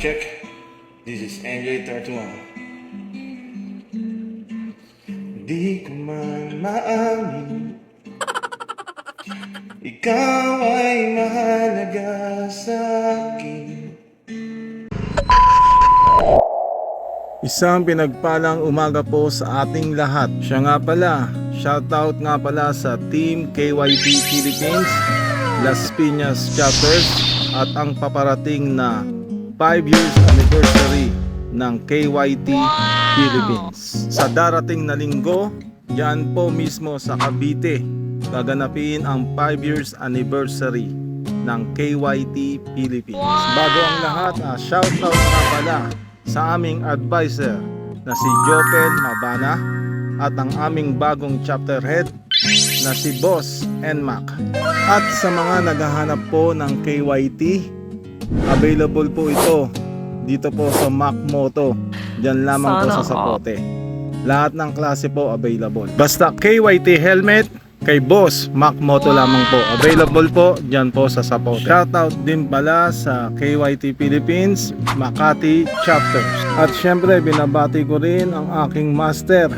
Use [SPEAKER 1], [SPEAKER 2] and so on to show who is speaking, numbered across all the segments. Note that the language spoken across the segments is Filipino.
[SPEAKER 1] check. This is NJ31. Di ko man maamin, ikaw ay mahalaga sa akin. Isang pinagpalang umaga po sa ating lahat. Siya nga pala, shoutout nga pala sa Team KYT Philippines, Las Piñas Chapters at ang paparating na 5 years anniversary ng KYT Philippines. Sa darating na linggo, diyan po mismo sa Cavite, gaganapin ang 5 years anniversary ng KYT Philippines. Bago ang lahat, shoutout nga pala sa aming advisor na si Jopel Mabana at ang aming bagong chapter head na si Boss Nmac. At sa mga naghahanap po ng KYT, available po ito dito po sa Mac Moto. Diyan lamang po sa Sapote. Lahat ng klase po available. Basta KYT helmet, kay Boss Mac Moto lamang po. Available po diyan po sa Sapote. Shoutout din pala sa KYT Philippines, Makati Chapters. At syempre binabati ko rin ang aking master,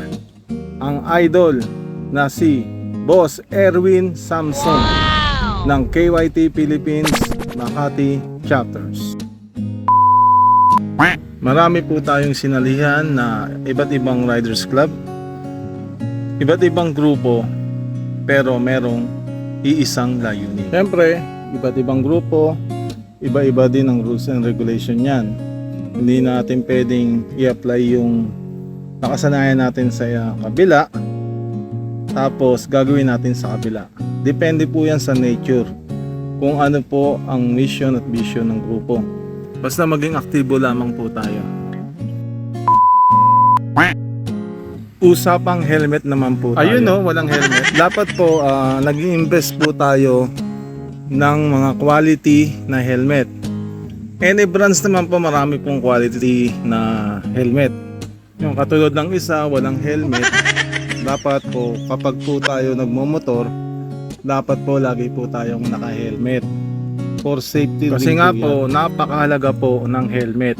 [SPEAKER 1] ang idol na si Boss Erwin Samson ng KYT Philippines, Makati Chapters. Marami po tayong sinalihan na iba't ibang riders club, iba't ibang grupo, pero merong iisang layunin. Siyempre, iba't ibang grupo, iba-iba din ang rules and regulation yan. Hindi natin pwedeng i-apply yung nakasanayan natin sa kabila, tapos gagawin natin sa kabila. Depende po yan sa nature, kung ano po ang mission at vision ng grupo. Basta maging aktibo lamang po tayo. Usapang helmet naman po tayo. Ayun no, walang helmet. Dapat po nag-i-invest po tayo ng mga quality na helmet. Any brands naman po, marami pong quality na helmet. Yung katulad ng isa, walang helmet. Dapat po kapag po tayo nagmomotor, dapat po lagi po tayong naka-helmet. For safety. Kasi nga po, napakahalaga po ng helmet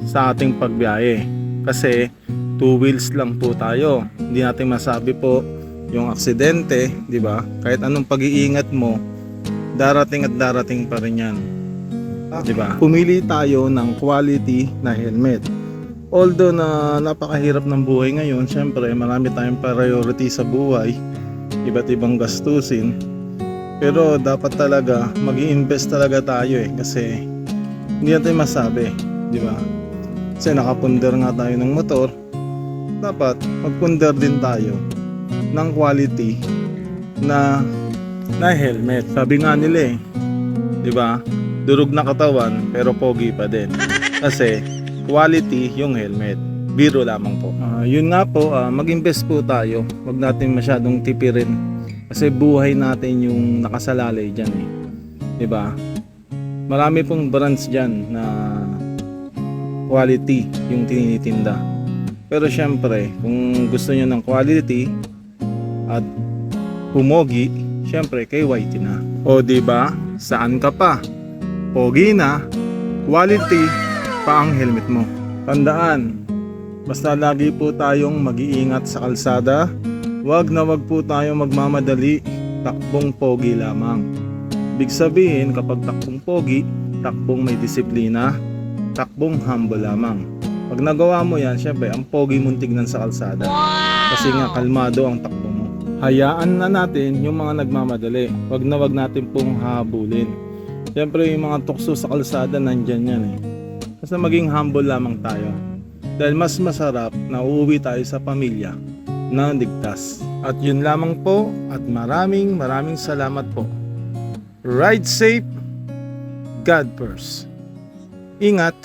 [SPEAKER 1] sa ating pagbiyahe. Kasi 2 wheels lang po tayo. Hindi natin masabi po yung aksidente, di ba? Kahit anong pag-iingat mo, darating at darating pa rin yan. Di ba? Pumili tayo ng quality na helmet. Although na napakahirap ng buhay ngayon, syempre marami tayong priority sa buhay, iba't ibang gastusin. Pero dapat talaga mag-i-invest talaga tayo kasi hindi natin masabi, di ba? Kasi nakapundar nga tayo ng motor, dapat magpundar din tayo ng quality na helmet. Sabi nga nila di ba? Durog na katawan pero pogi pa din. Kasi quality yung helmet. Biro lamang po. Yun nga po, mag-invest po tayo. Huwag natin masyadong tipirin. Kasi buhay natin yung nakasalalay dyan diba? Marami pong brands dyan na quality yung tinitinda. Pero syempre, kung gusto nyo ng quality at pumogi, syempre KYT na. O diba? Saan ka pa? Pogi na, quality pa ang helmet mo. Tandaan, basta lagi po tayong mag-iingat sa kalsada. Wag na wag po tayo magmamadali, takbong pogi lamang. Ibig sabihin, kapag takbong pogi, takbong may disiplina, takbong humble lamang. Pag nagawa mo yan, syempre, ang pogi mong tignan sa kalsada. Kasi nga, kalmado ang takbo mo. Hayaan na natin yung mga nagmamadali. Wag na wag natin pong habulin. Syempre, yung mga tukso sa kalsada, nandyan yan Basta maging humble lamang tayo. Dahil mas masarap na uuwi tayo sa pamilya na ligtas. At yun lamang po at maraming salamat po. Ride safe, God first. Ingat.